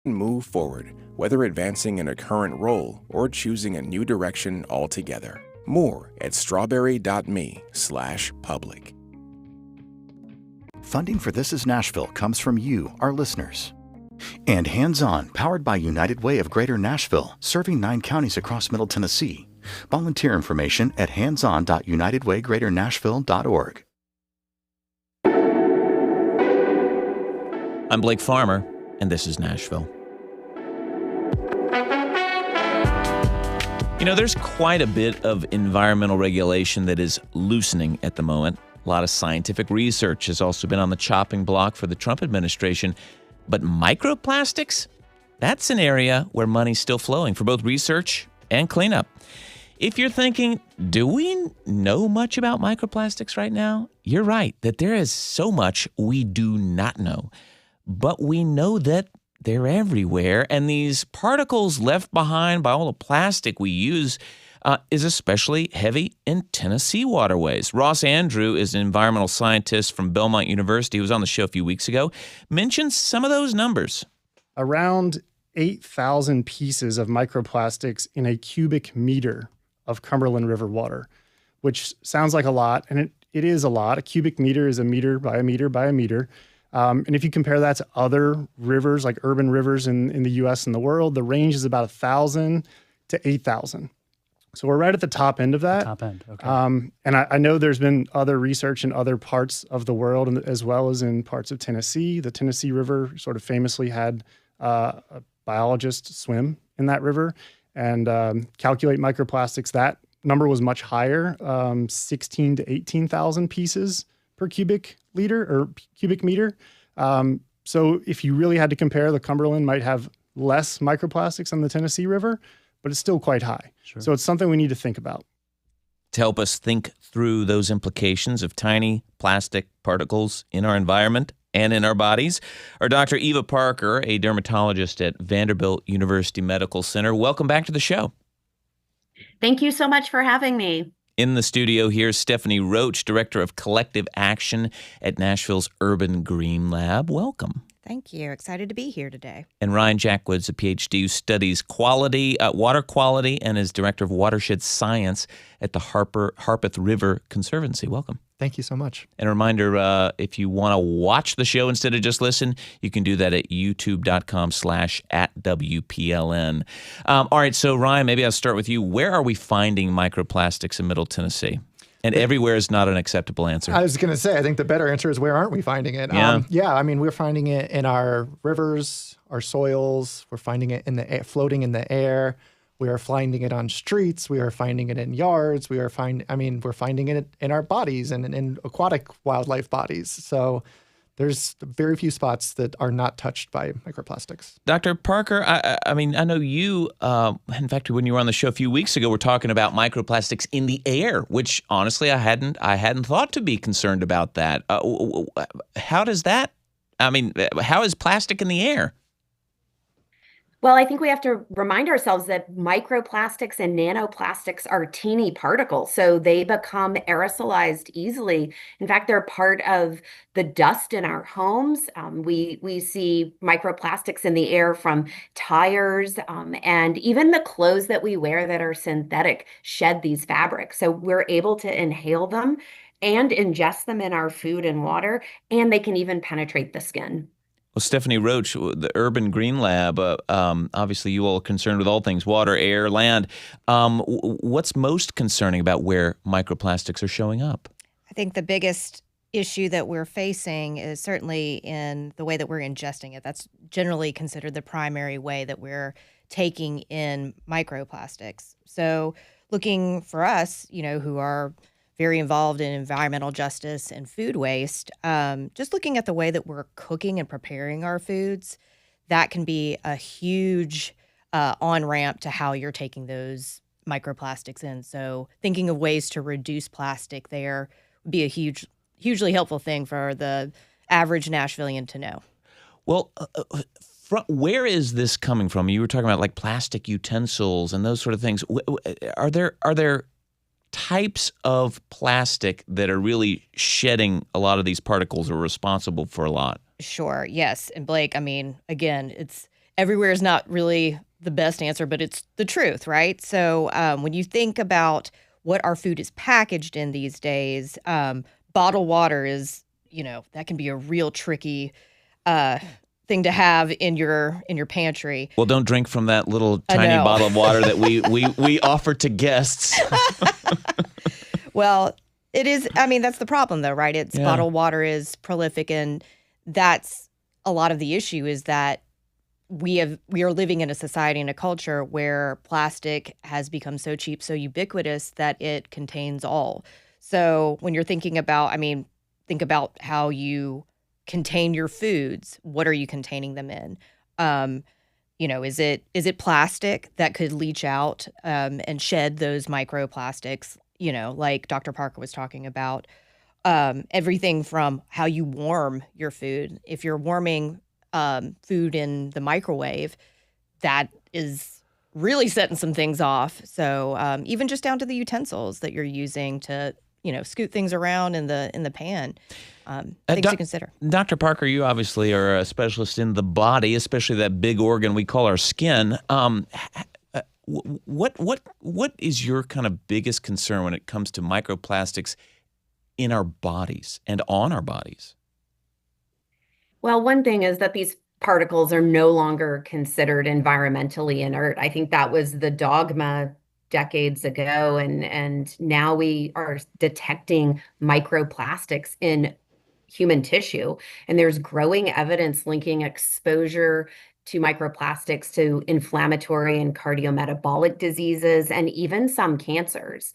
Move forward, whether advancing in a current role or choosing a new direction altogether. More at strawberry.me/public. Funding for This Is Nashville comes from you, our listeners. And Hands On, powered by United Way of Greater Nashville, serving 9 counties across Middle Tennessee. Volunteer information at handson.unitedwaygreaternashville.org. I'm Blake Farmer, and this is Nashville. You know, there's quite a bit of environmental regulation that is loosening at the moment. A lot of scientific research has also been on the chopping block for the Trump administration. But microplastics? That's an area where money's still flowing for both research and cleanup. If you're thinking, do we know much about microplastics right now? You're right, that there is so much we do not know. But we know that they're everywhere, and these particles left behind by all the plastic we use is especially heavy in Tennessee waterways. Ross Andrew is an environmental scientist from Belmont University who was on the show a few weeks ago, mentioned some of those numbers. Around 8,000 pieces of microplastics in a cubic meter of Cumberland River water, which sounds like a lot, and it is a lot. A cubic meter is a meter by a meter by a meter. And if you compare that to other rivers, like urban rivers in the U.S. and the world, the range is about 1,000 to 8,000. So we're right at the top end of that. The top end, okay. And I know there's been other research in other parts of the world, as well as in parts of Tennessee. The Tennessee River sort of famously had a biologist swim in that river and calculate microplastics. That number was much higher, 16 to 18,000 pieces per cubic liter or cubic meter. So if you really had to compare, the Cumberland might have less microplastics than the Tennessee River, but it's still quite high. Sure. So it's something we need to think about. To help us think through those implications of tiny plastic particles in our environment and in our bodies, our Dr. Eva Parker, a dermatologist at Vanderbilt University Medical Center. Welcome back to the show. Thank you so much for having me. In the studio here, Stephanie Roach, Director of Collective Action at Nashville's Urban Green Lab. Welcome. Thank you. Excited to be here today. And Ryan Jackwoods, a PhD who studies water quality and is Director of Watershed Science at the Harpeth River Conservancy. Welcome. Thank you so much. And a reminder, if you want to watch the show instead of just listen, you can do that at youtube.com/@WPLN. All right, so Ryan, maybe I'll start with you. Where are we finding microplastics in Middle Tennessee? And everywhere is not an acceptable answer. I was going to say, I think the better answer is where aren't we finding it? Yeah. I mean, we're finding it in our rivers, our soils. We're finding it in the air, floating in the air. We are finding it on streets. We are finding it in yards. We're finding it in our bodies and in aquatic wildlife bodies. So there's very few spots that are not touched by microplastics. Dr. Parker, I mean, I know you, in fact, when you were on the show a few weeks ago, we're talking about microplastics in the air, which honestly, I hadn't thought to be concerned about that. How is plastic in the air? Well, I think we have to remind ourselves that microplastics and nanoplastics are teeny particles, so they become aerosolized easily. In fact, they're part of the dust in our homes. We see microplastics in the air from tires, and even the clothes that we wear that are synthetic shed these fabrics. So we're able to inhale them and ingest them in our food and water, and they can even penetrate the skin. Well, Stephanie Roach, the Urban Green Lab, obviously you all are concerned with all things water, air, land. What's most concerning about where microplastics are showing up? I think the biggest issue that we're facing is certainly in the way that we're ingesting it. That's generally considered the primary way that we're taking in microplastics. So looking for us, who are very involved in environmental justice and food waste, just looking at the way that we're cooking and preparing our foods, that can be a huge on-ramp to how you're taking those microplastics in. So thinking of ways to reduce plastic there would be a hugely helpful thing for the average Nashvilleian to know. Well, where is this coming from? You were talking about like plastic utensils and those sort of things. Are there types of plastic that are really shedding a lot of these particles or responsible for a lot? Sure. Yes. And Blake, I mean, again, it's everywhere is not really the best answer, but it's the truth, right? So when you think about what our food is packaged in these days, bottled water is, that can be a real tricky thing to have in your pantry. Well, don't drink from that little tiny bottle of water that we offer to guests. Well, it is. I mean, that's the problem, though, right? It's bottled water is prolific, and that's a lot of the issue. Is that we are living in a society and a culture where plastic has become so cheap, so ubiquitous that it contains all. So when you're thinking about, think about how you contain your foods. What are you containing them in? Is it plastic that could leach out and shed those microplastics? Like Dr. Parker was talking about, everything from how you warm your food. If you're warming food in the microwave, that is really setting some things off. So even just down to the utensils that you're using to, scoot things around in the pan. Things to consider. Dr. Parker, you obviously are a specialist in the body, especially that big organ we call our skin. What is your kind of biggest concern when it comes to microplastics in our bodies and on our bodies? Well, one thing is that these particles are no longer considered environmentally inert. I think that was the dogma decades ago, and now we are detecting microplastics in human tissue, and there's growing evidence linking exposure to microplastics to inflammatory and cardiometabolic diseases and even some cancers.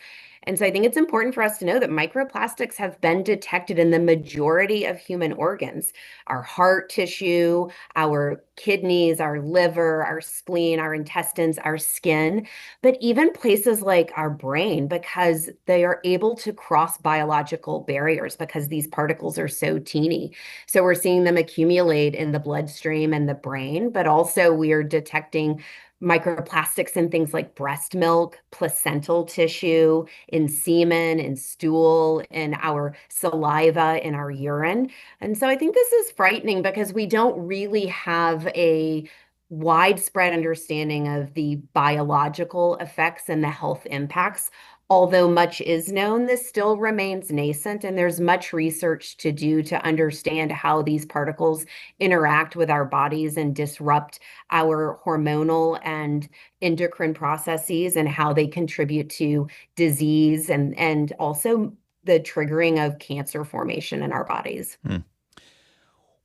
And so I think it's important for us to know that microplastics have been detected in the majority of human organs, our heart tissue, our kidneys, our liver, our spleen, our intestines, our skin, but even places like our brain, because they are able to cross biological barriers because these particles are so teeny. So we're seeing them accumulate in the bloodstream and the brain, but also we are detecting microplastics in things like breast milk, placental tissue, in semen, in stool, in our saliva, in our urine. And so I think this is frightening because we don't really have a widespread understanding of the biological effects and the health impacts. Although much is known, this still remains nascent, and there's much research to do to understand how these particles interact with our bodies and disrupt our hormonal and endocrine processes and how they contribute to disease and also the triggering of cancer formation in our bodies.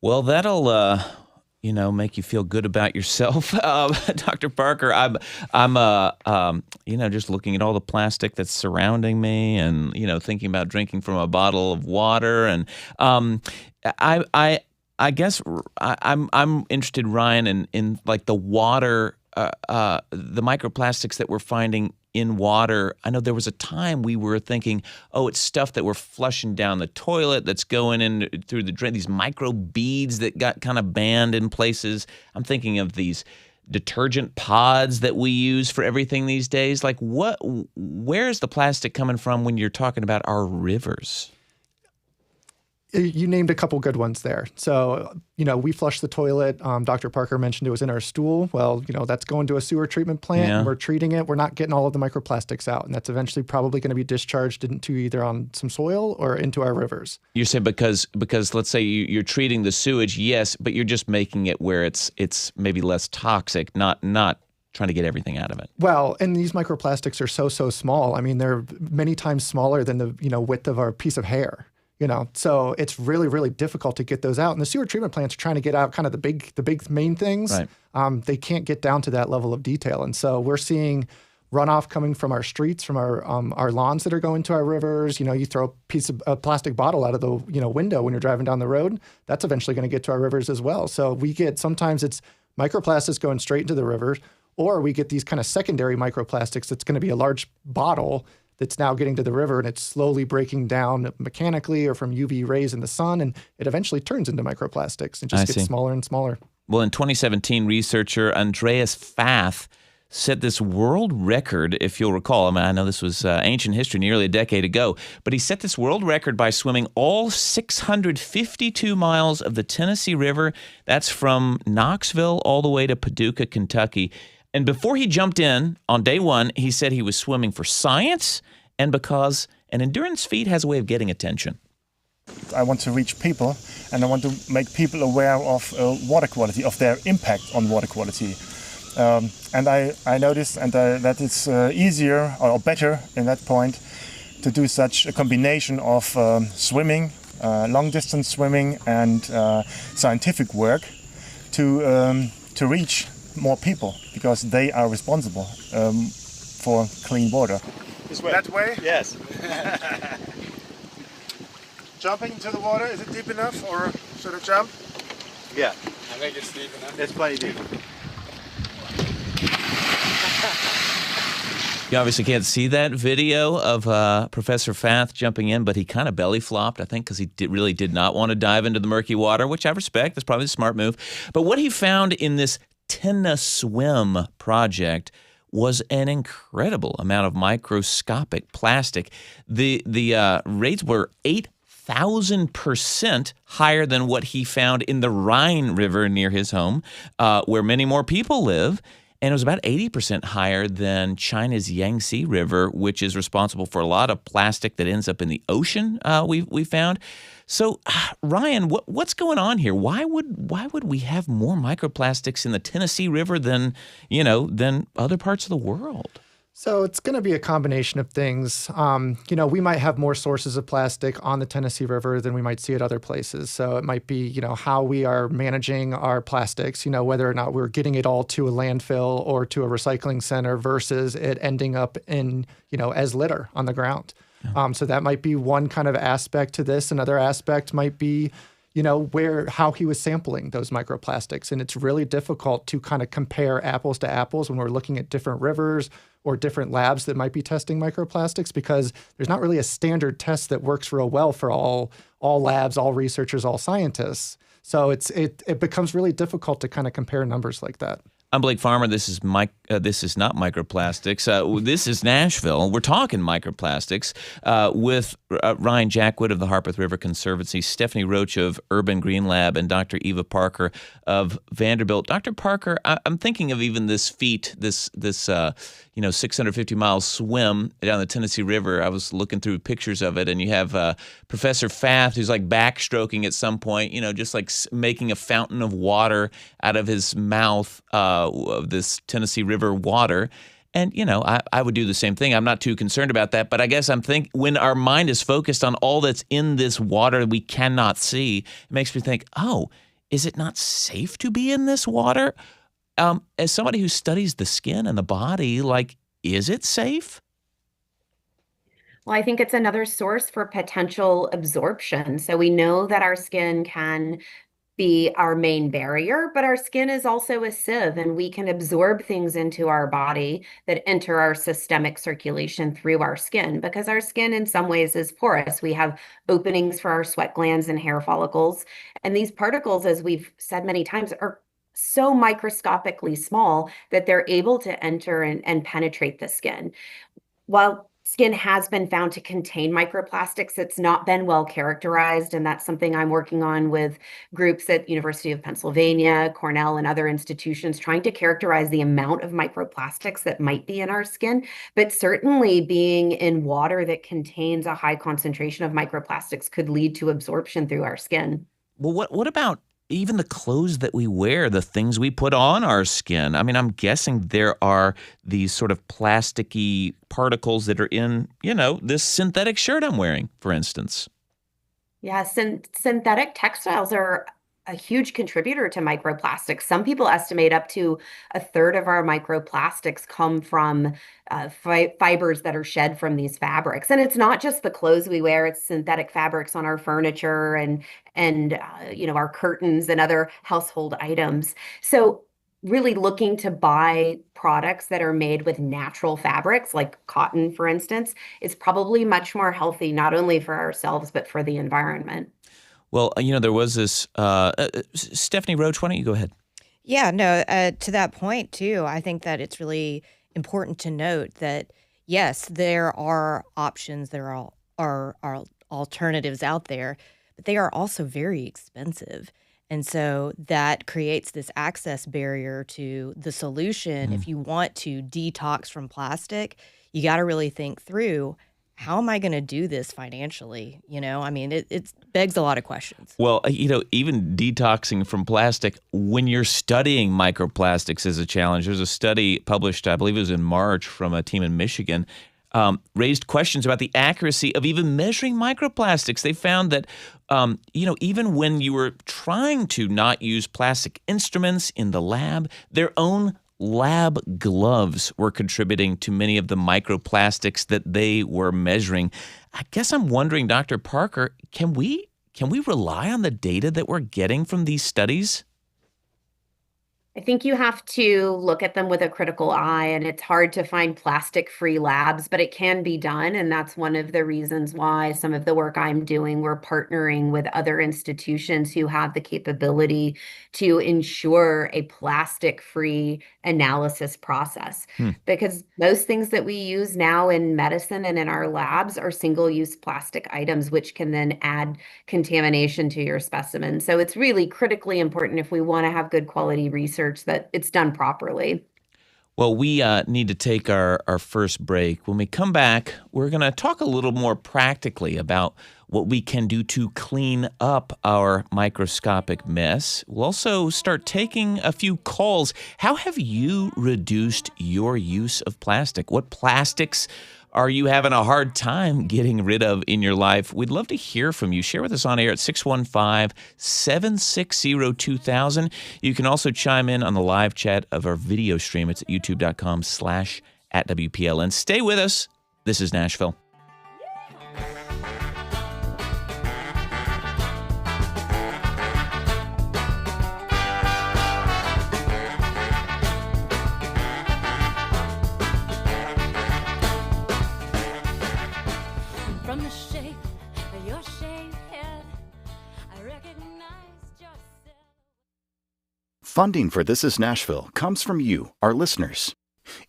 Well, that'll make you feel good about yourself, Dr. Parker. I'm just looking at all the plastic that's surrounding me, and thinking about drinking from a bottle of water, and I guess I'm interested, Ryan, in like the water, the microplastics that we're finding in water. I know there was a time we were thinking, it's stuff that we're flushing down the toilet that's going in through the drain, these micro beads that got kind of banned in places. I'm thinking of these detergent pods that we use for everything these days. Like where's the plastic coming from when you're talking about our rivers? You named a couple good ones there. So, we flush the toilet. Dr. Parker mentioned it was in our stool. Well, that's going to a sewer treatment plant. And we're treating it. We're not getting all of the microplastics out. And that's eventually probably going to be discharged into either on some soil or into our rivers. You're saying because let's say you're treating the sewage, yes, but you're just making it where it's maybe less toxic, not trying to get everything out of it. Well, and these microplastics are so small. I mean, they're many times smaller than the width of our piece of hair. So it's really, really difficult to get those out. And the sewer treatment plants are trying to get out kind of the big main things. Right. They can't get down to that level of detail. And so we're seeing runoff coming from our streets, from our lawns that are going to our rivers. You throw a plastic bottle out of the window when you're driving down the road. That's eventually going to get to our rivers as well. So we get, sometimes it's microplastics going straight into the rivers, or we get these kind of secondary microplastics that's going to be a large bottle that's now getting to the river, and it's slowly breaking down mechanically or from UV rays in the sun, and it eventually turns into microplastics and just gets smaller and smaller. Well, in 2017, researcher Andreas Pfaff set this world record, if you'll recall. I mean, I know this was ancient history, nearly a decade ago, but he set this world record by swimming all 652 miles of the Tennessee River. That's from Knoxville all the way to Paducah, Kentucky. And before he jumped in on day one, he said he was swimming for science and because an endurance feat has a way of getting attention. I want to reach people, and I want to make people aware of water quality, of their impact on water quality. And I noticed that it's easier or better in that point to do such a combination of swimming, long-distance swimming, and scientific work to reach more people, because they are responsible for clean water. This way. That way? Yes. Jumping into the water, is it deep enough, or should I jump? Yeah. I think it's deep enough. It's plenty deep. You obviously can't see that video of Professor Fath jumping in, but he kind of belly flopped, I think, because he really did not want to dive into the murky water, which I respect. That's probably the smart move. But what he found in this TennaSwim project was an incredible amount of microscopic plastic. The rates were 8,000% higher than what he found in the Rhine River near his home, where many more people live. And it was about 80% higher than China's Yangtze River, which is responsible for a lot of plastic that ends up in the ocean, we found. So, Ryan, what's going on here? Why would we have more microplastics in the Tennessee River than other parts of the world? So it's going to be a combination of things. We might have more sources of plastic on the Tennessee River than we might see at other places. So it might be, how we are managing our plastics, whether or not we're getting it all to a landfill or to a recycling center versus it ending up in, as litter on the ground. So that might be one kind of aspect to this. Another aspect might be, how he was sampling those microplastics. And it's really difficult to kind of compare apples to apples when we're looking at different rivers or different labs that might be testing microplastics, because there's not really a standard test that works real well for all labs, all researchers, all scientists. So it becomes really difficult to kind of compare numbers like that. I'm Blake Farmer. This is not microplastics. This is Nashville. We're talking microplastics with Ryan Jackwood of the Harpeth River Conservancy, Stephanie Roach of Urban Green Lab, and Dr. Eva Parker of Vanderbilt. Dr. Parker, I'm thinking of even this feat, this 650-mile swim down the Tennessee River. I was looking through pictures of it, and you have Professor Fath, who's like backstroking at some point, just like making a fountain of water out of his mouth of this Tennessee River water. And, I would do the same thing. I'm not too concerned about that. But I guess when our mind is focused on all that's in this water we cannot see, it makes me think, is it not safe to be in this water? As somebody who studies the skin and the body, is it safe? Well, I think it's another source for potential absorption. So we know that our skin can be our main barrier, but our skin is also a sieve, and we can absorb things into our body that enter our systemic circulation through our skin, because our skin in some ways is porous. We have openings for our sweat glands and hair follicles, and these particles, as we've said many times, are so microscopically small that they're able to enter and penetrate the skin. While skin has been found to contain microplastics, it's not been well characterized, and that's something I'm working on with groups at University of Pennsylvania, Cornell, and other institutions, trying to characterize the amount of microplastics that might be in our skin. But certainly being in water that contains a high concentration of microplastics could lead to absorption through our skin. Well, what about even the clothes that we wear, the things we put on our skin? I mean, I'm guessing there are these sort of plasticky particles that are in, this synthetic shirt I'm wearing, for instance. Yeah, synthetic textiles are a huge contributor to microplastics. Some people estimate up to a third of our microplastics come from fibers that are shed from these fabrics. And it's not just the clothes we wear, it's synthetic fabrics on our furniture and our curtains and other household items. So really looking to buy products that are made with natural fabrics, like cotton, for instance, is probably much more healthy, not only for ourselves, but for the environment. Well, there was this, Stephanie Roach, why don't you go ahead? Yeah, no, to that point too, I think that it's really important to note that yes, there are options, there are alternatives out there, but they are also very expensive. And so that creates this access barrier to the solution. If you want to detox from plastic, you got to really think through, how am I going to do this financially? I mean, it begs a lot of questions. Well, even detoxing from plastic, when you're studying microplastics is a challenge. There's a study published, I believe it was in March, from a team in Michigan, raised questions about the accuracy of even measuring microplastics. They found that, even when you were trying to not use plastic instruments in the lab, their own lab gloves were contributing to many of the microplastics that they were measuring. I guess I'm wondering, Dr. Parker, can we rely on the data that we're getting from these studies? I think you have to look at them with a critical eye, and it's hard to find plastic-free labs, but it can be done. And that's one of the reasons why some of the work I'm doing, we're partnering with other institutions who have the capability to ensure a plastic-free analysis process. Because most things that we use now in medicine and in our labs are single-use plastic items, which can then add contamination to your specimen. So it's really critically important, if we want to have good quality research, that it's done properly. Well, we need to take our first break. When we come back, we're going to talk a little more practically about what we can do to clean up our microscopic mess. We'll also start taking a few calls. How have you reduced your use of plastic? What plastics are you having a hard time getting rid of in your life? We'd love to hear from you. Share with us on air at 615-760-2000. You can also chime in on the live chat of our video stream. It's at youtube.com/@WPLN. Stay with us. This is Nashville. Funding for This is Nashville comes from you, our listeners.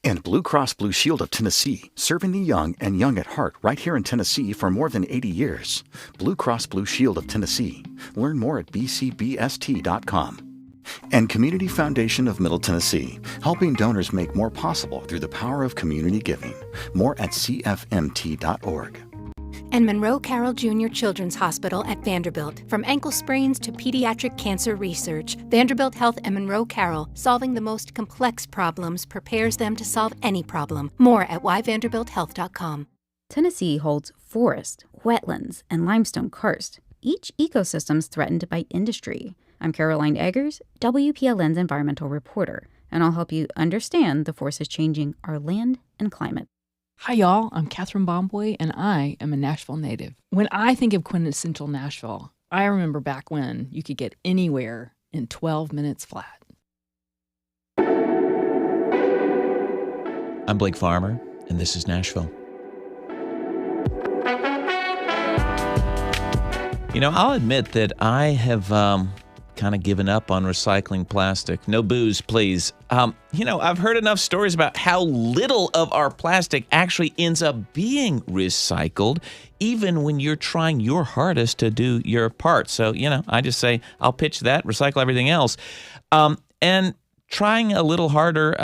And Blue Cross Blue Shield of Tennessee, serving the young and young at heart right here in Tennessee for more than 80 years. Blue Cross Blue Shield of Tennessee. Learn more at bcbst.com. And Community Foundation of Middle Tennessee, helping donors make more possible through the power of community giving. More at cfmt.org. And Monroe Carroll Jr. Children's Hospital at Vanderbilt. From ankle sprains to pediatric cancer research, Vanderbilt Health and Monroe Carroll, solving the most complex problems, prepares them to solve any problem. More at whyvanderbilthealth.com. Tennessee holds forest, wetlands, and limestone karst. Each ecosystem's threatened by industry. I'm Caroline Eggers, WPLN's environmental reporter, and I'll help you understand the forces changing our land and climate. Hi, y'all. I'm Catherine Bomboy, and I am a Nashville native. When I think of quintessential Nashville, I remember back when you could get anywhere in 12 minutes flat. I'm Blake Farmer, and this is Nashville. I'll admit that I have kind of given up on recycling plastic. No booze, please. I've heard enough stories about how little of our plastic actually ends up being recycled, even when you're trying your hardest to do your part. So, I just say, I'll pitch that, recycle everything else. And trying a little harder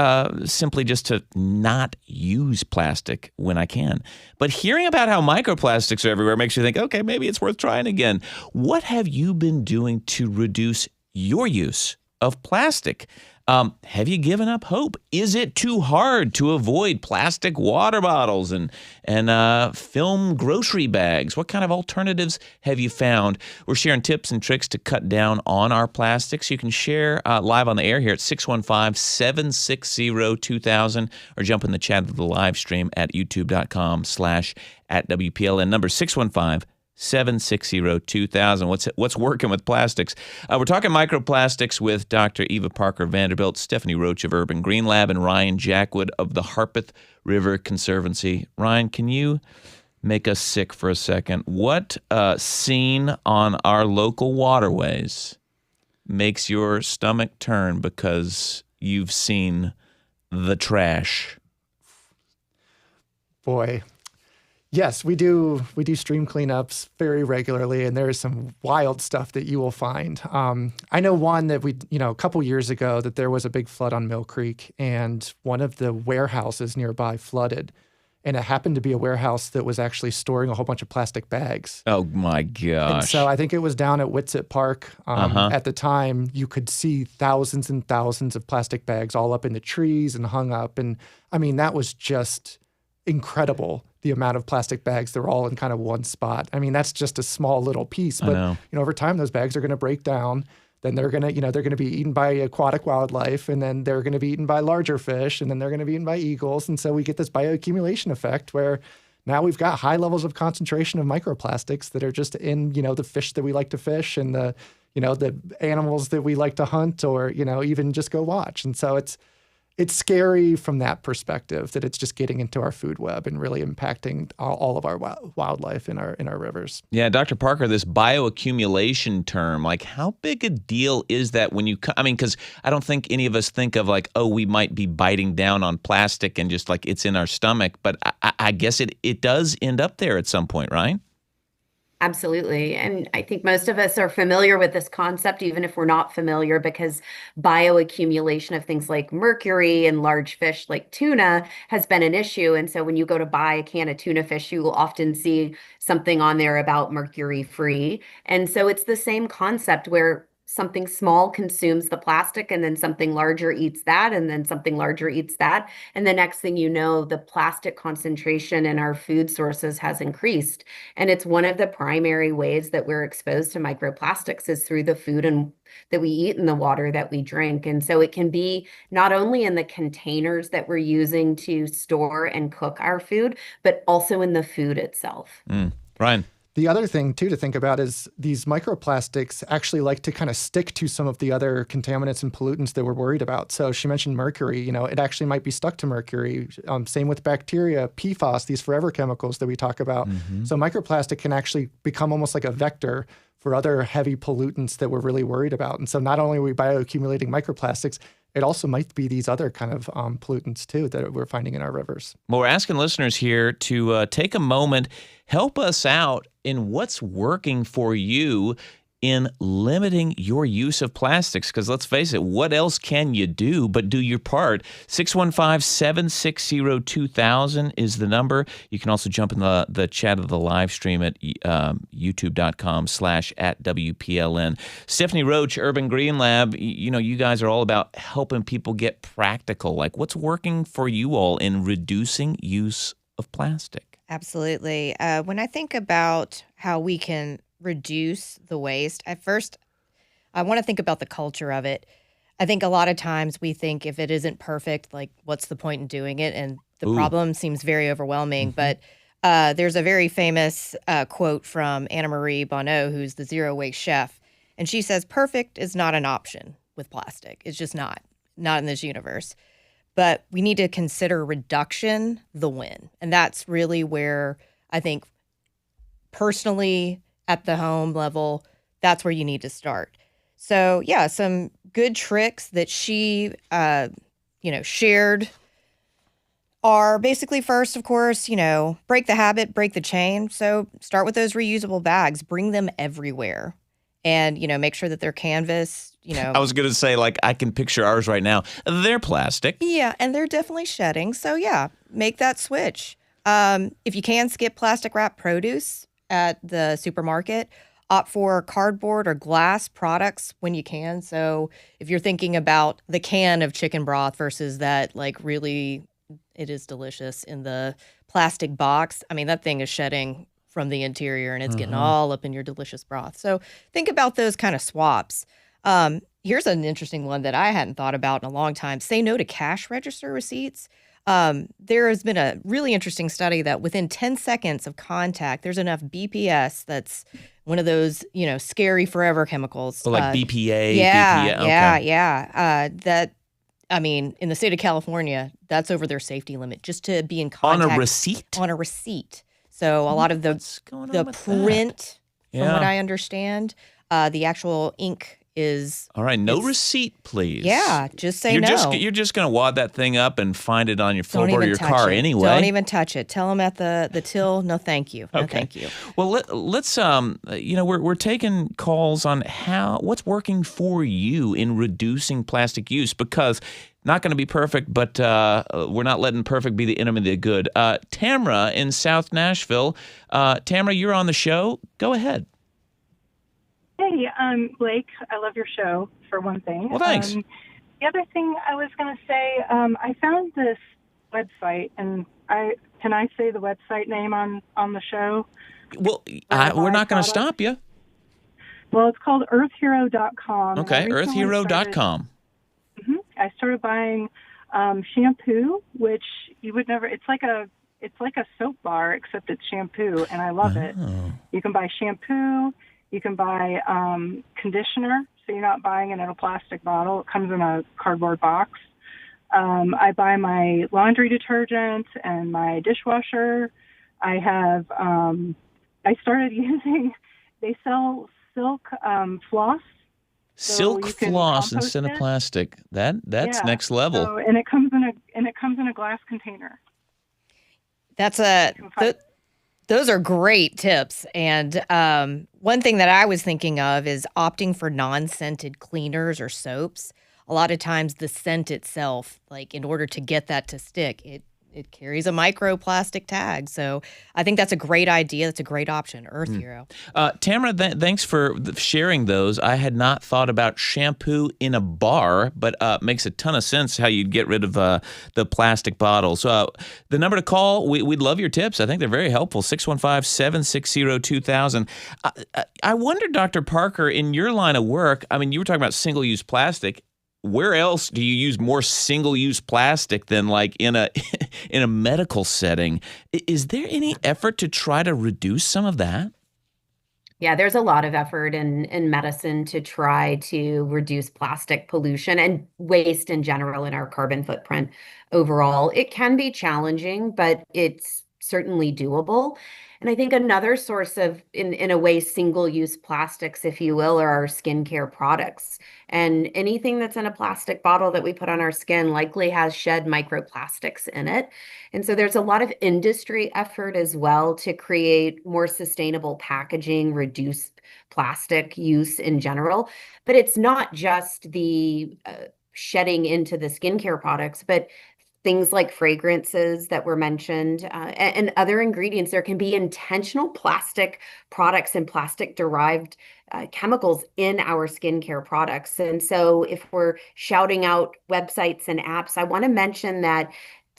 simply just to not use plastic when I can. But hearing about how microplastics are everywhere makes you think, okay, maybe it's worth trying again. What have you been doing to reduce your use of plastic? Have you given up hope? Is it too hard to avoid plastic water bottles and film grocery bags? What kind of alternatives have you found? We're sharing tips and tricks to cut down on our plastics. You can share live on the air here at 615-760-2000 or jump in the chat of the live stream at youtube.com/@WPLN. Number 615-760-2000. What's working with plastics? We're talking microplastics with Dr. Eva Parker Vanderbilt, Stephanie Roach of Urban Green Lab, and Ryan Jackwood of the Harpeth River Conservancy. Ryan, can you make us sick for a second? What seen on our local waterways makes your stomach turn because you've seen the trash? Boy. Yes, we do stream cleanups very regularly, and there is some wild stuff that you will find. I know one that a couple years ago that there was a big flood on Mill Creek, and one of the warehouses nearby flooded. And it happened to be a warehouse that was actually storing a whole bunch of plastic bags. Oh, my gosh. And so I think it was down at Whitsett Park. At the time, you could see thousands and thousands of plastic bags all up in the trees and hung up. And I mean, that was just incredible, the amount of plastic bags. They're all in kind of one spot. I mean, that's just a small little piece. But over time, those bags are going to break down. Then they're going to be eaten by aquatic wildlife, and then they're going to be eaten by larger fish, and then they're going to be eaten by eagles. And so we get this bioaccumulation effect where now we've got high levels of concentration of microplastics that are just in, the fish that we like to fish and the animals that we like to hunt or, even just go watch. And so it's scary from that perspective that it's just getting into our food web and really impacting all of our wildlife in our rivers. Yeah, Dr. Parker, this bioaccumulation term, like how big a deal is that when because I don't think any of us think of like, oh, we might be biting down on plastic and just like it's in our stomach, but I guess it does end up there at some point, right? Absolutely. And I think most of us are familiar with this concept, even if we're not familiar, because bioaccumulation of things like mercury and large fish like tuna has been an issue. And so when you go to buy a can of tuna fish, you will often see something on there about mercury free. And so it's the same concept where something small consumes the plastic and then something larger eats that and then something larger eats that. And the next thing you know, the plastic concentration in our food sources has increased. And it's one of the primary ways that we're exposed to microplastics is through the food and that we eat and the water that we drink. And so it can be not only in the containers that we're using to store and cook our food, but also in the food itself. Ryan. The other thing, too, to think about is these microplastics actually like to kind of stick to some of the other contaminants and pollutants that we're worried about. So she mentioned mercury. It actually might be stuck to mercury. Same with bacteria, PFAS, these forever chemicals that we talk about. So microplastic can actually become almost like a vector for other heavy pollutants that we're really worried about. And so not only are we bioaccumulating microplastics, it also might be these other kind of pollutants, too, that we're finding in our rivers. Well, we're asking listeners here to take a moment, help us out in what's working for you in limiting your use of plastics. Because let's face it, what else can you do but do your part? 615-760-2000 is the number. You can also jump in the chat of the live stream at youtube.com/@WPLN. Stephanie Roach, Urban Green Lab, you guys are all about helping people get practical. Like what's working for you all in reducing use of plastic? Absolutely. When I think about how we can reduce the waste, at first, I want to think about the culture of it. I think a lot of times we think if it isn't perfect, like what's the point in doing it? And the problem seems very overwhelming. But there's a very famous quote from Anna Marie Bonneau, who's the zero waste chef. And she says, perfect is not an option with plastic. It's just not in this universe. But we need to consider reduction the win. And that's really where I think personally at the home level, that's where you need to start. So yeah, some good tricks that she, shared are basically first, of course, break the habit, break the chain. So start with those reusable bags, bring them everywhere. And, make sure that they're canvas, I was going to say, like, I can picture ours right now. They're plastic. Yeah, and they're definitely shedding. So, yeah, make that switch. If you can skip plastic wrap produce at the supermarket, opt for cardboard or glass products when you can. So if you're thinking about the can of chicken broth versus that, like, really, it is delicious in the plastic box. I mean, that thing is shedding from the interior and it's getting all up in your delicious broth. So think about those kind of swaps. Here's an interesting one that I hadn't thought about in a long time. Say no to cash register receipts. There has been a really interesting study that within 10 seconds of contact, there's enough BPS, that's one of those, scary forever chemicals. So like BPA? Yeah, BPA, okay. That, I mean, in the state of California, that's over their safety limit, just to be in contact. On a receipt? On a receipt. So a lot of the print, from what I understand, the actual ink is. All right, no receipt, please. Yeah, just say you're no. You're just going to wad that thing up and find it on your Don't floorboard of even your touch car it. anyway. Don't even touch it. Tell them at the till, no thank you. No thank you. Well, let's we're taking calls on what's working for you in reducing plastic use, because not going to be perfect, but we're not letting perfect be the enemy of the good. Tamara in South Nashville. Tamara, you're on the show. Go ahead. Hey, Blake, I love your show, for one thing. Well, thanks. The other thing I was going to say, I found this website, and can I say the website name on the show? Well, we're not going to stop you. Well, it's called earthhero.com. Okay, earthhero.com. I started buying shampoo, which you would never. It's like a soap bar, except it's shampoo, and I love it. You can buy shampoo. You can buy conditioner, so you're not buying it in a plastic bottle. It comes in a cardboard box. I buy my laundry detergent and my dishwasher. I have. I started using. They sell silk floss. Silk floss instead of plastic. That's next level. So, and it comes in a glass container. Those are great tips. And one thing that I was thinking of is opting for non-scented cleaners or soaps. A lot of times the scent itself, like in order to get that to stick, it carries a microplastic tag. So I think that's a great idea. That's a great option. Earth Hero. Tamara, thanks for sharing those. I had not thought about shampoo in a bar, but makes a ton of sense how you'd get rid of the plastic bottles. The number to call, we'd love your tips. I think they're very helpful. 615-760-2000. I wonder, Dr. Parker, in your line of work, I mean, you were talking about single-use plastic. Where else do you use more single-use plastic than like in a medical setting? Is there any effort to try to reduce some of that? Yeah, there's a lot of effort in medicine to try to reduce plastic pollution and waste in general in our carbon footprint overall. It can be challenging, but it's certainly doable. And I think another source of, in a way, single-use plastics, if you will, are our skincare products. And anything that's in a plastic bottle that we put on our skin likely has shed microplastics in it. And so there's a lot of industry effort as well to create more sustainable packaging, reduce plastic use in general. But it's not just the shedding into the skincare products, but things like fragrances that were mentioned and other ingredients. There can be intentional plastic products and plastic-derived chemicals in our skincare products. And so if we're shouting out websites and apps, I want to mention that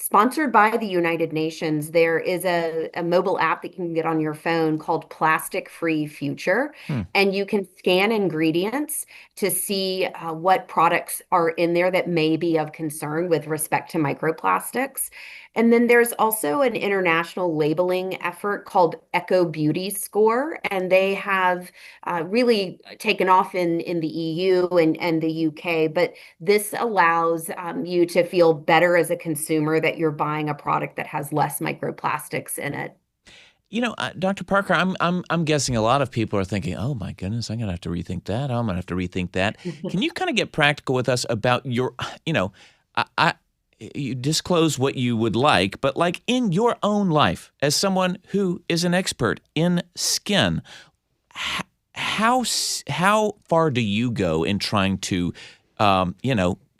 sponsored by the United Nations, there is a mobile app that you can get on your phone called Plastic Free Future. And you can scan ingredients to see what products are in there that may be of concern with respect to microplastics. And then there's also an international labeling effort called Eco Beauty Score, and they have really taken off in the EU and the UK. But this allows you to feel better as a consumer that you're buying a product that has less microplastics in it. You know, Dr. Parker, I'm guessing a lot of people are thinking, "Oh my goodness, I'm going to have to rethink that. I'm going to have to rethink that." Can you kind of get practical with us about your, you disclose what you would like, but like in your own life, as someone who is an expert in skin, how far do you go in trying to,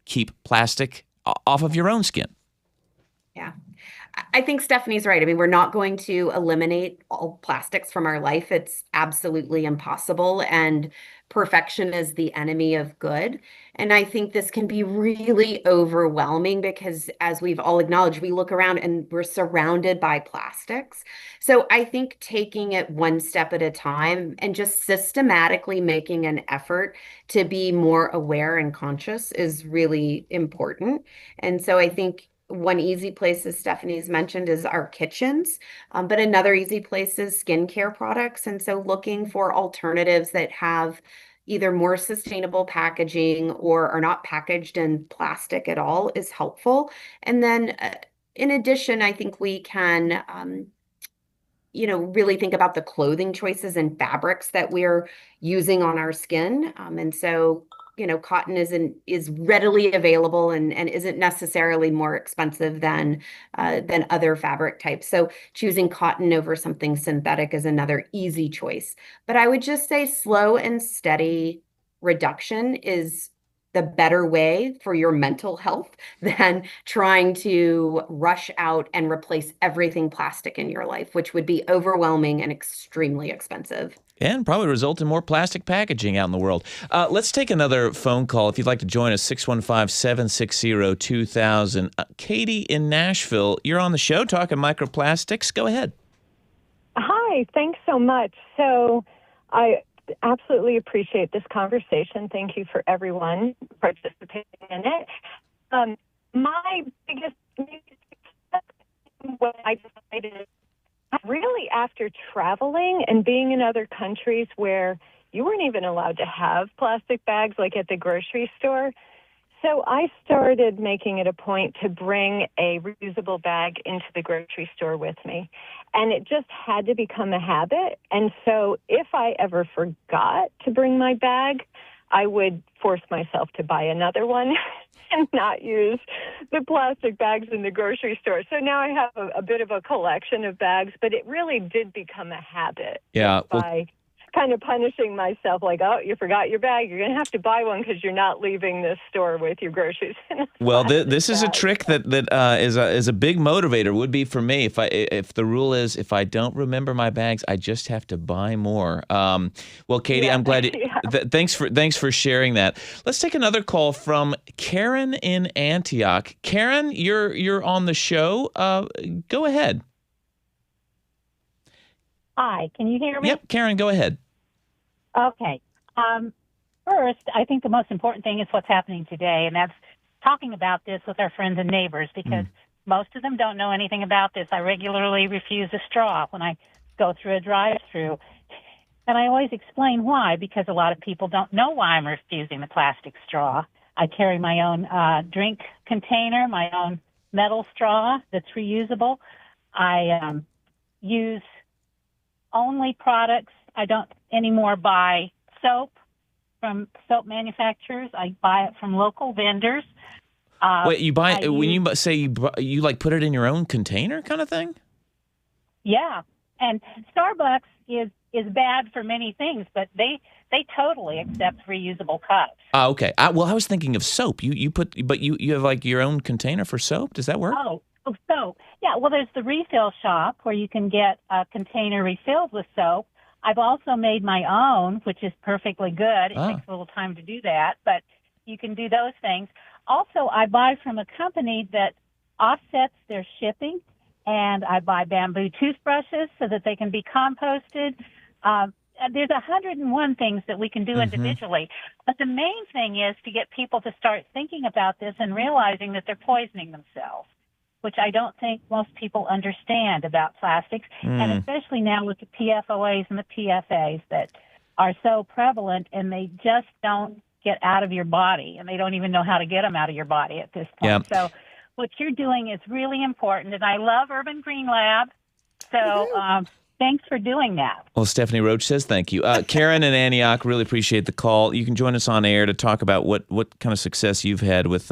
keep plastic off of your own skin? Yeah. I think Stephanie's right. I mean, we're not going to eliminate all plastics from our life. It's absolutely impossible. And perfection is the enemy of good. And I think this can be really overwhelming because, as we've all acknowledged, we look around and we're surrounded by plastics. So I think taking it one step at a time and just systematically making an effort to be more aware and conscious is really important. And so I think one easy place, as Stephanie's mentioned, is our kitchens, but another easy place is skincare products. And so looking for alternatives that have either more sustainable packaging or are not packaged in plastic at all is helpful. And then in addition, I think we can really think about the clothing choices and fabrics that we're using on our skin. And so, cotton is readily available and isn't necessarily more expensive than other fabric types. So choosing cotton over something synthetic is another easy choice. But I would just say slow and steady reduction is the better way for your mental health than trying to rush out and replace everything plastic in your life, which would be overwhelming and extremely expensive. And probably result in more plastic packaging out in the world. Let's take another phone call. If you'd like to join us, 615-760-2000. Katie in Nashville, you're on the show talking microplastics. Go ahead. Hi, thanks so much. So I absolutely appreciate this conversation. Thank you for everyone participating in it. My biggest when I decided, really after traveling and being in other countries where you weren't even allowed to have plastic bags like at the grocery store. So I started making it a point to bring a reusable bag into the grocery store with me. And it just had to become a habit. And so if I ever forgot to bring my bag, I would force myself to buy another one and not use the plastic bags in the grocery store. So now I have a bit of a collection of bags, but it really did become a habit. Yeah. By kind of punishing myself, like, oh, you forgot your bag. You're going to have to buy one because you're not leaving this store with your groceries. Well, this is a trick that is a big motivator. Would be for me if the rule is if I don't remember my bags, I just have to buy more. Well, Katie, yeah. I'm glad. Thanks for sharing that. Let's take another call from Karen in Antioch. Karen, you're on the show. Go ahead. Hi, can you hear me? Yep, Karen, go ahead. Okay. First, I think the most important thing is what's happening today, and that's talking about this with our friends and neighbors, because most of them don't know anything about this. I regularly refuse a straw when I go through a drive-through, and I always explain why, because a lot of people don't know why I'm refusing the plastic straw. I carry my own drink container, my own metal straw that's reusable. I use only products. I don't anymore buy soap from soap manufacturers. I buy it from local vendors. Wait, you buy when you say you like put it in your own container kind of thing? Yeah, and Starbucks is bad for many things, but they totally accept reusable cups. Okay. I was thinking of soap. You have like your own container for soap. Does that work? Oh, soap. Yeah, well, there's the refill shop where you can get a container refilled with soap. I've also made my own, which is perfectly good. It takes a little time to do that, but you can do those things. Also, I buy from a company that offsets their shipping, and I buy bamboo toothbrushes so that they can be composted. There's 101 things that we can do individually, but the main thing is to get people to start thinking about this and realizing that they're poisoning themselves, which I don't think most people understand about plastics, and especially now with the PFOAs and the PFAs that are so prevalent, and they just don't get out of your body, and they don't even know how to get them out of your body at this point. Yep. So what you're doing is really important, and I love Urban Green Lab, so thanks for doing that. Well, Stephanie Roach says thank you. Karen in Antioch, really appreciate the call. You can join us on air to talk about what kind of success you've had with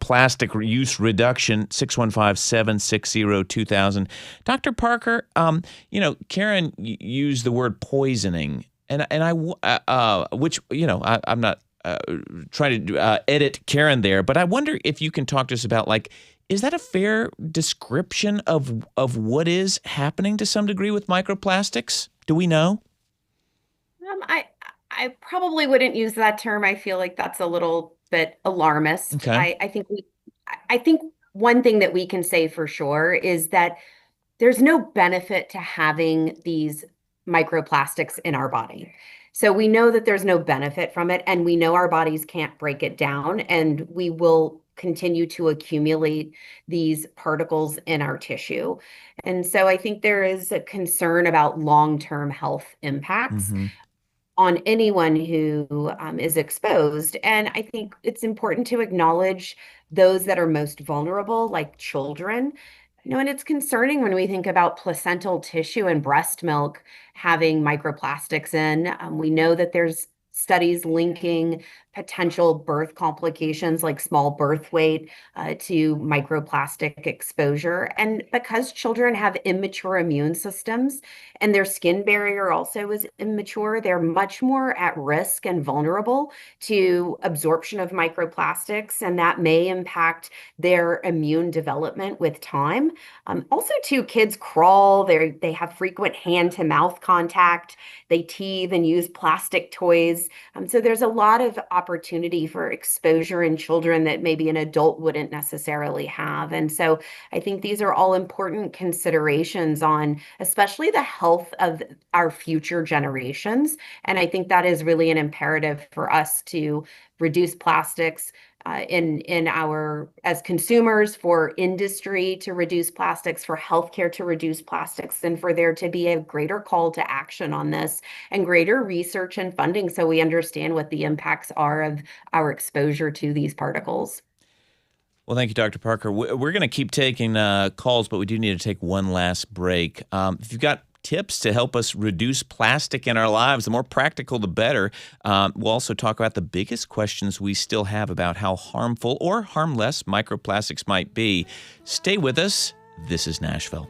plastic use reduction, 615-760-2000. Dr. Parker, Karen used the word poisoning, and I which, I'm not trying to edit Karen there, but I wonder if you can talk to us about, like, is that a fair description of what is happening to some degree with microplastics? Do we know? I probably wouldn't use that term. I feel like that's a little bit alarmist. Okay. I think one thing that we can say for sure is that there's no benefit to having these microplastics in our body. So we know that there's no benefit from it, and we know our bodies can't break it down, and we will continue to accumulate these particles in our tissue. And so I think there is a concern about long-term health impacts on anyone who is exposed. And I think it's important to acknowledge those that are most vulnerable, like children. And it's concerning when we think about placental tissue and breast milk having microplastics in. We know that there's studies linking potential birth complications like small birth weight to microplastic exposure. And because children have immature immune systems and their skin barrier also is immature, they're much more at risk and vulnerable to absorption of microplastics, and that may impact their immune development with time. Also, too, kids crawl, they have frequent hand-to-mouth contact, they teethe and use plastic toys. So there's a lot of opportunity for exposure in children that maybe an adult wouldn't necessarily have. And so I think these are all important considerations on especially the health of our future generations. And I think that is really an imperative for us to reduce plastics in our as consumers, for industry to reduce plastics, for healthcare to reduce plastics, and for there to be a greater call to action on this and greater research and funding so we understand what the impacts are of our exposure to these particles. Well, thank you, Dr. Parker. We're going to keep taking calls, but we do need to take one last break. If you've got tips to help us reduce plastic in our lives, the more practical, the better. We'll also talk about the biggest questions we still have about how harmful or harmless microplastics might be. Stay with us. This is Nashville.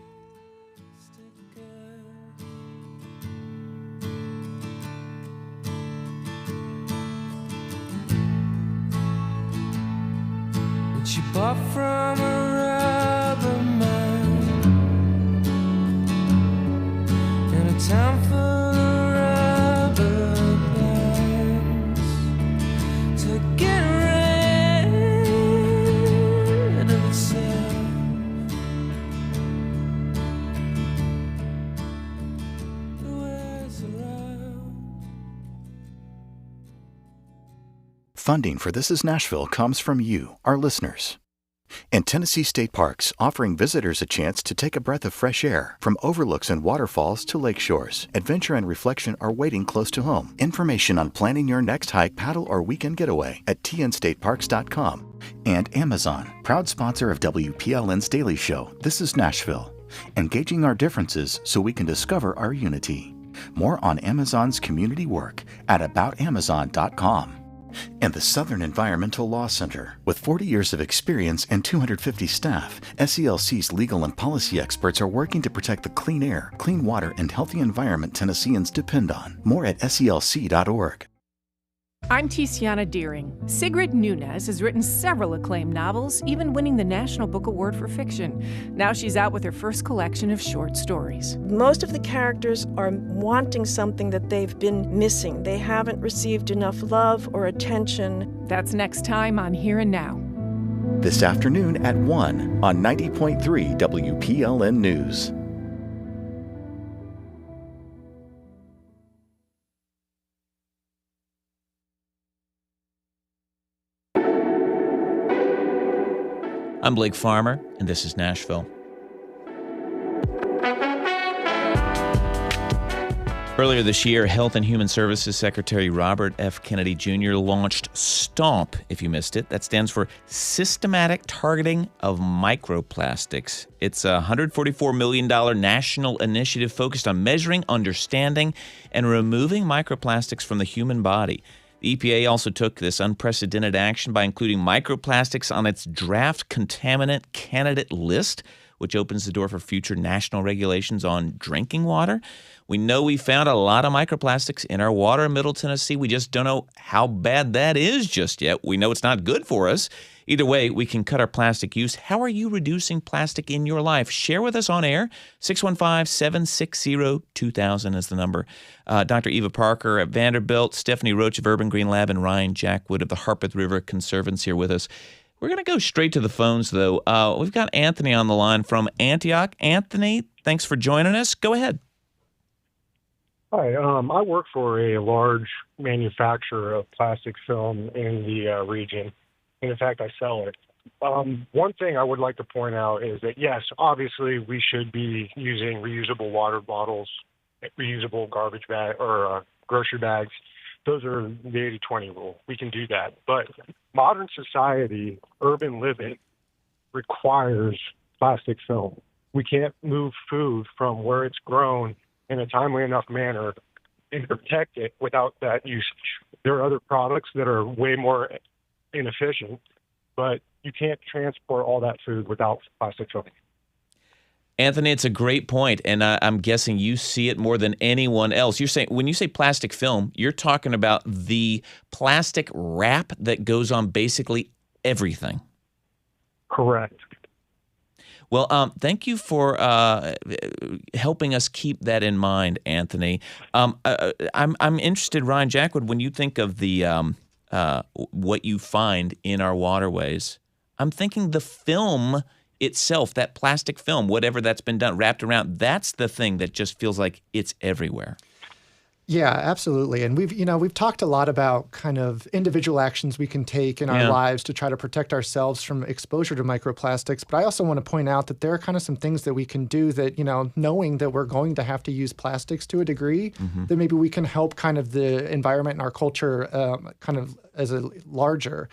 She bought from a rubber man in a town full of rubber bands to get rid of itself. The ways around. Funding for This is Nashville comes from you, our listeners. And Tennessee State Parks, offering visitors a chance to take a breath of fresh air. From overlooks and waterfalls to lake shores, adventure and reflection are waiting close to home. Information on planning your next hike, paddle, or weekend getaway at tnstateparks.com. And Amazon, proud sponsor of WPLN's Daily Show, This is Nashville. Engaging our differences so we can discover our unity. More on Amazon's community work at aboutamazon.com. And the Southern Environmental Law Center. With 40 years of experience and 250 staff, SELC's legal and policy experts are working to protect the clean air, clean water, and healthy environment Tennesseans depend on. More at selc.org. I'm Tiziana Deering. Sigrid Nunez has written several acclaimed novels, even winning the National Book Award for Fiction. Now she's out with her first collection of short stories. Most of the characters are wanting something that they've been missing. They haven't received enough love or attention. That's next time on Here and Now. This afternoon at 1 on 90.3 WPLN News. I'm Blake Farmer, and this is Nashville. Earlier this year, Health and Human Services Secretary Robert F. Kennedy Jr. launched STOMP, if you missed it. That stands for Systematic Targeting of Microplastics. It's a $144 million national initiative focused on measuring, understanding, and removing microplastics from the human body. The EPA also took this unprecedented action by including microplastics on its draft contaminant candidate list, which opens the door for future national regulations on drinking water. We know we found a lot of microplastics in our water in Middle Tennessee. We just don't know how bad that is just yet. We know it's not good for us. Either way, we can cut our plastic use. How are you reducing plastic in your life? Share with us on air. 615-760-2000 is the number. Dr. Eva Parker at Vanderbilt, Stephanie Roach of Urban Green Lab, and Ryan Jackwood of the Harpeth River Conservancy here with us. We're going to go straight to the phones, though. We've got Anthony on the line from Antioch. Anthony, thanks for joining us. Go ahead. Hi, I work for a large manufacturer of plastic film in the region. And in fact, I sell it. One thing I would like to point out is that, yes, obviously we should be using reusable water bottles, reusable garbage bag or grocery bags. Those are the 80-20 rule. We can do that. But modern society, urban living, requires plastic film. We can't move food from where it's grown in a timely enough manner and protect it without that usage. There are other products that are way more inefficient, but you can't transport all that food without plastic film. Anthony, it's a great point, and I'm guessing you see it more than anyone else. You're saying, when you say plastic film, you're talking about the plastic wrap that goes on basically everything. Correct. Well, thank you for helping us keep that in mind, Anthony. I'm interested, Ryan Jackwood, when you think of the what you find in our waterways, I'm thinking the film itself, that plastic film, whatever that's been done, wrapped around, that's the thing that just feels like it's everywhere. Yeah, absolutely. And we've talked a lot about kind of individual actions we can take in our lives to try to protect ourselves from exposure to microplastics. But I also want to point out that there are kind of some things that we can do that, knowing that we're going to have to use plastics to a degree, that maybe we can help kind of the environment and our culture kind of as a larger.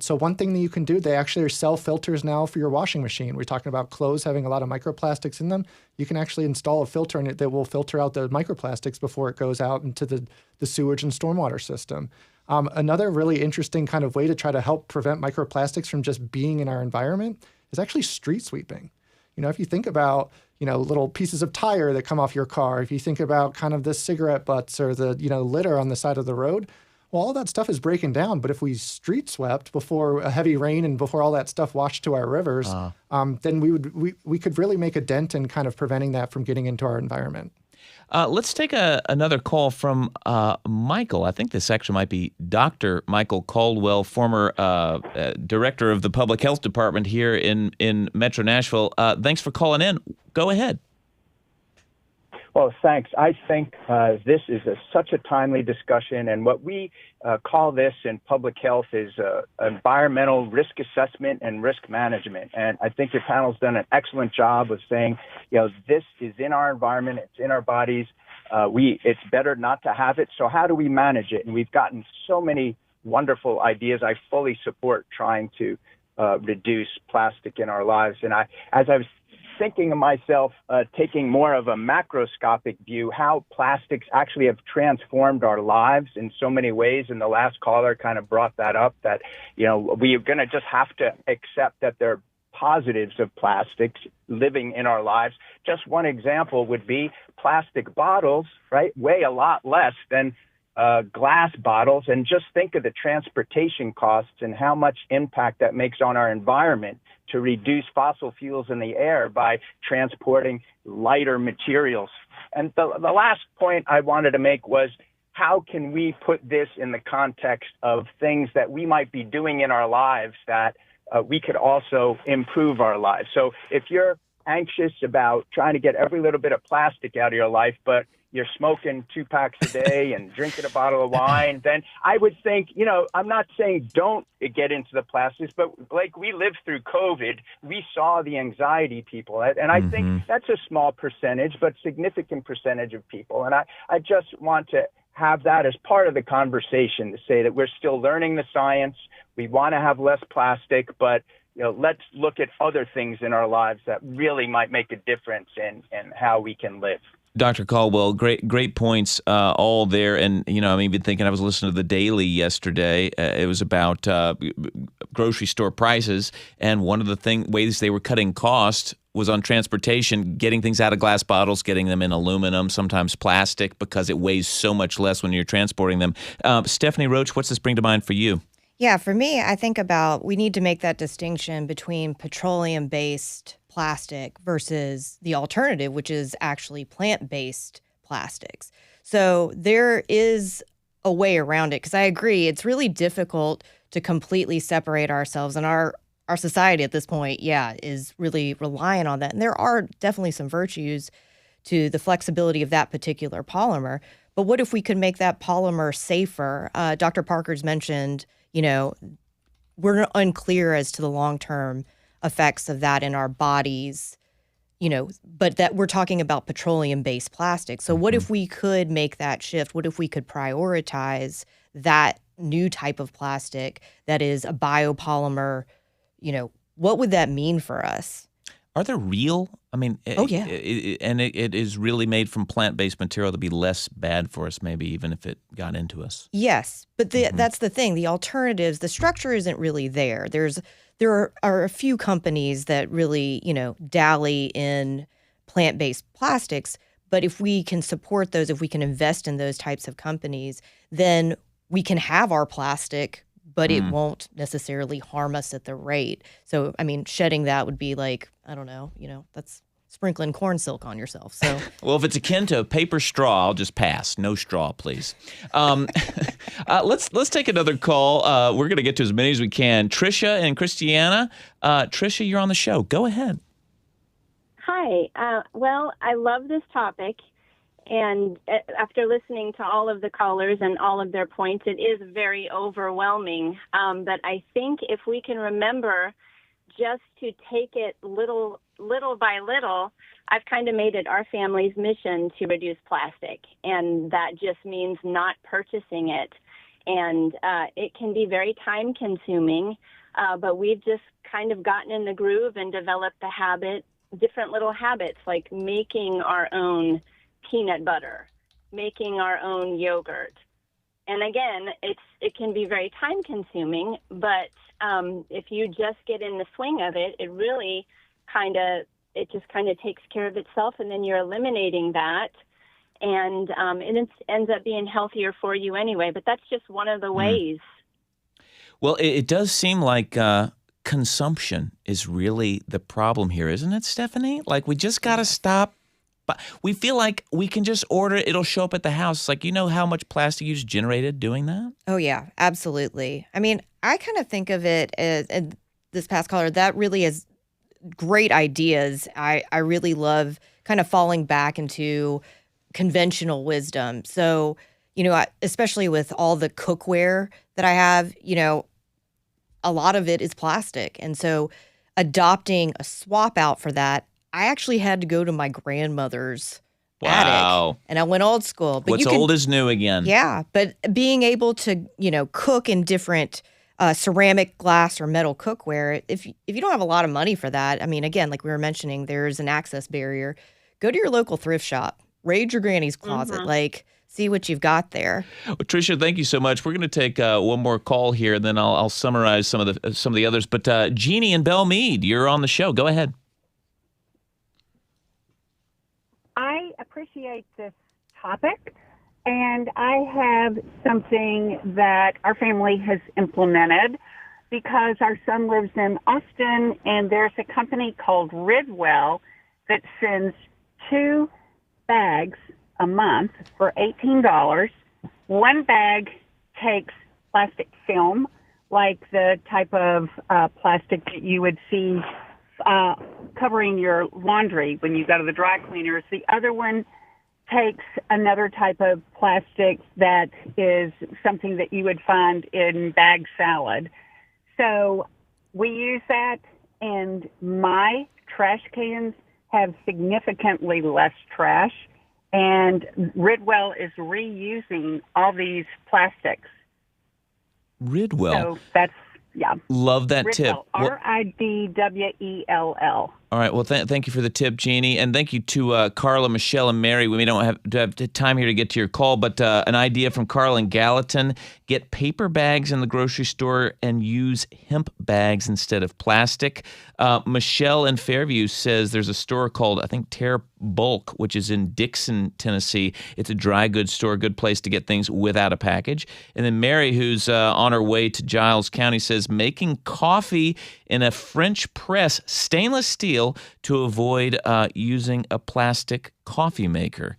So one thing that you can do, they actually sell filters now for your washing machine. We're talking about clothes having a lot of microplastics in them. You can actually install a filter in it that will filter out the microplastics before it goes out into the sewage and stormwater system. Another really interesting kind of way to try to help prevent microplastics from just being in our environment is actually street sweeping. If you think about, little pieces of tire that come off your car, if you think about kind of the cigarette butts or the, litter on the side of the road, well, all that stuff is breaking down, but if we street swept before a heavy rain and before all that stuff washed to our rivers, then we could really make a dent in kind of preventing that from getting into our environment. Let's take another call from Michael. I think this actually might be Dr. Michael Caldwell, former director of the Public Health Department here in Metro Nashville. Thanks for calling in. Go ahead. Well, thanks. I think this is such a timely discussion, and what we call this in public health is environmental risk assessment and risk management. And I think your panel's done an excellent job of saying, this is in our environment, it's in our bodies. It's better not to have it. So how do we manage it? And we've gotten so many wonderful ideas. I fully support trying to reduce plastic in our lives. And as I was thinking of myself taking more of a macroscopic view, how plastics actually have transformed our lives in so many ways. And the last caller kind of brought that up, that, we are going to just have to accept that there are positives of plastics living in our lives. Just one example would be plastic bottles, right, weigh a lot less than glass bottles. And just think of the transportation costs and how much impact that makes on our environment to reduce fossil fuels in the air by transporting lighter materials. And the last point I wanted to make was, how can we put this in the context of things that we might be doing in our lives that we could also improve our lives? So if you're anxious about trying to get every little bit of plastic out of your life, but you're smoking 2 packs a day and drinking a bottle of wine, then I would think, I'm not saying don't get into the plastics, but like we lived through COVID, we saw the anxiety people. And I think that's a small percentage, but significant percentage of people. And I just want to have that as part of the conversation, to say that we're still learning the science. We want to have less plastic, but let's look at other things in our lives that really might make a difference in how we can live. Dr. Caldwell, great points all there. And, I'm even thinking, I was listening to the Daily yesterday. It was about grocery store prices. And one of the ways they were cutting costs was on transportation, getting things out of glass bottles, getting them in aluminum, sometimes plastic, because it weighs so much less when you're transporting them. Stephanie Roach, what's this bring to mind for you? Yeah, for me, I think about we need to make that distinction between petroleum-based plastic versus the alternative, which is actually plant-based plastics. So there is a way around it, because I agree, it's really difficult to completely separate ourselves, and our society at this point, is really reliant on that. And there are definitely some virtues to the flexibility of that particular polymer. But what if we could make that polymer safer? Dr. Parker's mentioned, we're unclear as to the long-term effects of that in our bodies, but that we're talking about petroleum-based plastic. So what if we could make that shift? What if we could prioritize that new type of plastic that is a biopolymer? What would that mean for us? Are there real? I mean, Oh, yeah. it is really made from plant-based material to be less bad for us, maybe even if it got into us. Yes, but that's the thing. The alternatives, the structure isn't really there. There are a few companies that really, dally in plant-based plastics, but if we can support those, if we can invest in those types of companies, then we can have our plastic, but it won't necessarily harm us at the rate. So, I mean, shedding that would be like, I don't know, that's sprinkling corn silk on yourself. So, Well, if it's akin to a paper straw, I'll just pass. No straw, please. Let's take another call. We're going to get to as many as we can. Tricia and Christiana. Tricia, you're on the show. Go ahead. Hi. Well, I love this topic. And after listening to all of the callers and all of their points, it is very overwhelming. But I think if we can remember just to take it little by little, I've kind of made it our family's mission to reduce plastic. And that just means not purchasing it. And it can be very time consuming, but we've just kind of gotten in the groove and developed the habit, different little habits like making our own peanut butter, making our own yogurt. And again, it can be very time consuming, but if you just get in the swing of it, it really it just kind of takes care of itself, and then you're eliminating that, and it ends up being healthier for you anyway. But that's just one of the ways. Well, it does seem like consumption is really the problem here, isn't it, Stephanie? Like, we just got to stop. But we feel like we can just order it. It'll show up at the house. Like, how much plastic use generated doing that? oh, yeah, absolutely. I mean, I kind of think of it as, and this past caller, that really is great ideas. I really love kind of falling back into conventional wisdom. So, especially with all the cookware that I have, a lot of it is plastic. And so adopting a swap out for that, I actually had to go to my grandmother's attic, and I went old school. But What's old is new again. Yeah, but being able to, cook in different ceramic, glass, or metal cookware, if you don't have a lot of money for that, I mean, again, like we were mentioning, there's an access barrier. Go to your local thrift shop, raid your granny's closet, see what you've got there. Well, Tricia, thank you so much. We're going to take one more call here, and then I'll summarize some of the others. But Jeannie in Belmead, you're on the show. Go ahead. I appreciate this topic, and I have something that our family has implemented because our son lives in Austin, and there's a company called Ridwell that sends 2 bags a month for $18. One bag takes plastic film, like the type of plastic that you would see covering your laundry when you go to the dry cleaners. The other one takes another type of plastic that is something that you would find in bag salad. So we use that, and my trash cans have significantly less trash, and Ridwell is reusing all these plastics. Ridwell. So that's, yeah. Love that Ridwell, tip. Ridwell. All right. Well, thank you for the tip, Jeannie. And thank you to Carla, Michelle, and Mary. We don't have time here to get to your call, but an idea from Carla in Gallatin. Get paper bags in the grocery store and use hemp bags instead of plastic. Michelle in Fairview says there's a store called, I think, Terra Bulk, which is in Dixon, Tennessee. It's a dry goods store, a good place to get things without a package. And then Mary, who's on her way to Giles County, says making coffee in a French press, stainless steel, to avoid using a plastic coffee maker.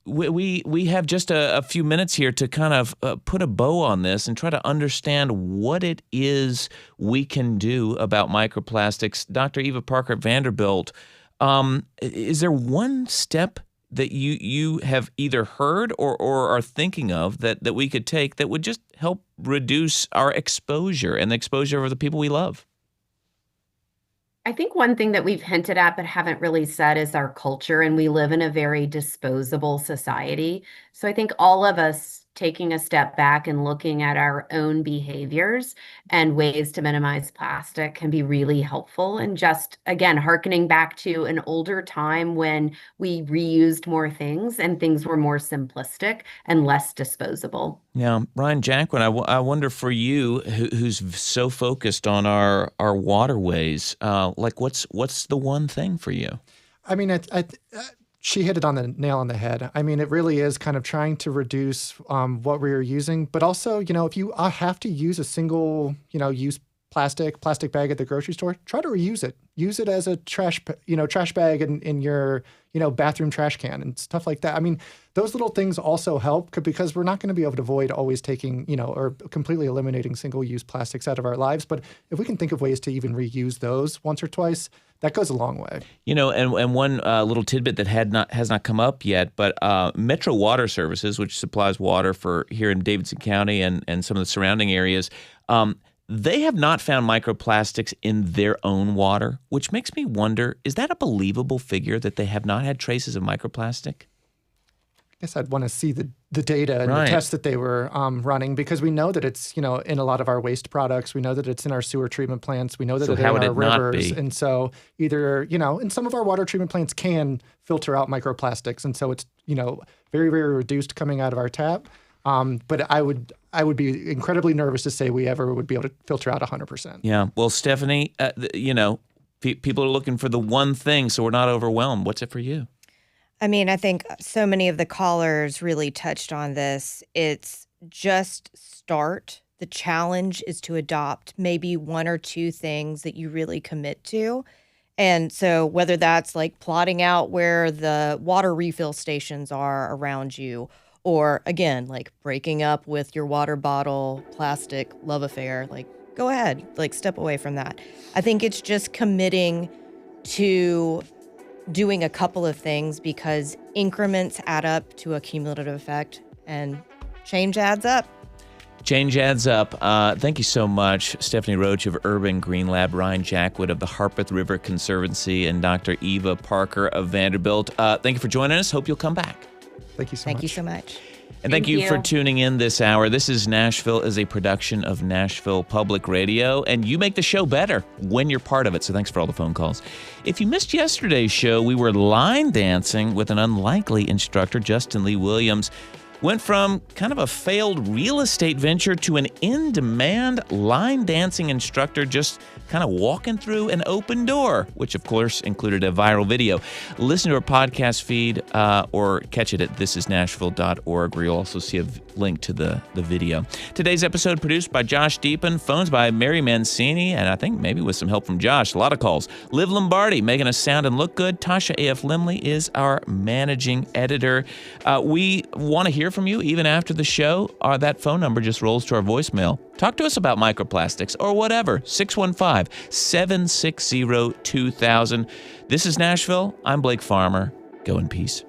We have just a few minutes here to kind of put a bow on this and try to understand what it is we can do about microplastics. Dr. Eva Parker at Vanderbilt, is there one step that you have either heard or are thinking of that we could take that would just help reduce our exposure and the exposure of the people we love? I think one thing that we've hinted at but haven't really said is our culture, and we live in a very disposable society. So I think all of us taking a step back and looking at our own behaviors and ways to minimize plastic can be really helpful. And just, again, hearkening back to an older time when we reused more things and things were more simplistic and less disposable. Now, Ryan Jacquin, I wonder for you, who's so focused on our waterways, like what's the one thing for you? I mean, she hit it on the nail on the head. I mean, it really is kind of trying to reduce what we are using, but also, if you have to use a single, use plastic bag at the grocery store, try to reuse it. Use it as a trash bag in your, bathroom trash can and stuff like that. I mean, those little things also help because we're not going to be able to avoid always taking, or completely eliminating single-use plastics out of our lives. But if we can think of ways to even reuse those once or twice, that goes a long way. And one little tidbit that has not come up yet, but Metro Water Services, which supplies water for here in Davidson County and some of the surrounding areas, they have not found microplastics in their own water, which makes me wonder, is that a believable figure that they have not had traces of microplastic? I guess I'd want to see the data and the tests that they were running, because we know that it's, in a lot of our waste products. We know that it's in our sewer treatment plants. We know that it's in our rivers. And so either, and some of our water treatment plants can filter out microplastics. And so it's, very, very reduced coming out of our tap. But I would be incredibly nervous to say we ever would be able to filter out 100%. Yeah. Well, Stephanie, people are looking for the one thing, so we're not overwhelmed. What's it for you? I mean, I think so many of the callers really touched on this. It's just start. The challenge is to adopt maybe one or two things that you really commit to. And so whether that's like plotting out where the water refill stations are around you, or again, like breaking up with your water bottle plastic love affair, like go ahead, like step away from that. I think it's just committing to doing a couple of things, because increments add up to a cumulative effect and change adds up. Change adds up. Thank you so much, Stephanie Roach of Urban Green Lab, Ryan Jackwood of the Harpeth River Conservancy, and Dr. Eva Parker of Vanderbilt. Thank you for joining us. Hope you'll come back. Thank you so much. Thank you so much. And thank you for tuning in this hour. This is Nashville is a production of Nashville Public Radio, and you make the show better when you're part of it. So thanks for all the phone calls. If you missed yesterday's show, we were line dancing with an unlikely instructor, Justin Lee Williams. Went from kind of a failed real estate venture to an in-demand line dancing instructor, just kind of walking through an open door, which of course included a viral video. Listen to our podcast feed or catch it at thisisnashville.org, where you'll also see a link to the video. Today's episode produced by Josh Deepen, phones by Mary Mancini, and I think maybe with some help from Josh. A lot of calls. Liv Lombardi making us sound and look good. Tasha A.F. Limley is our managing editor. We want to hear from you even after the show. That phone number just rolls to our voicemail. Talk to us about microplastics or whatever. 615-760-2000. This is Nashville. I'm Blake Farmer. Go in peace.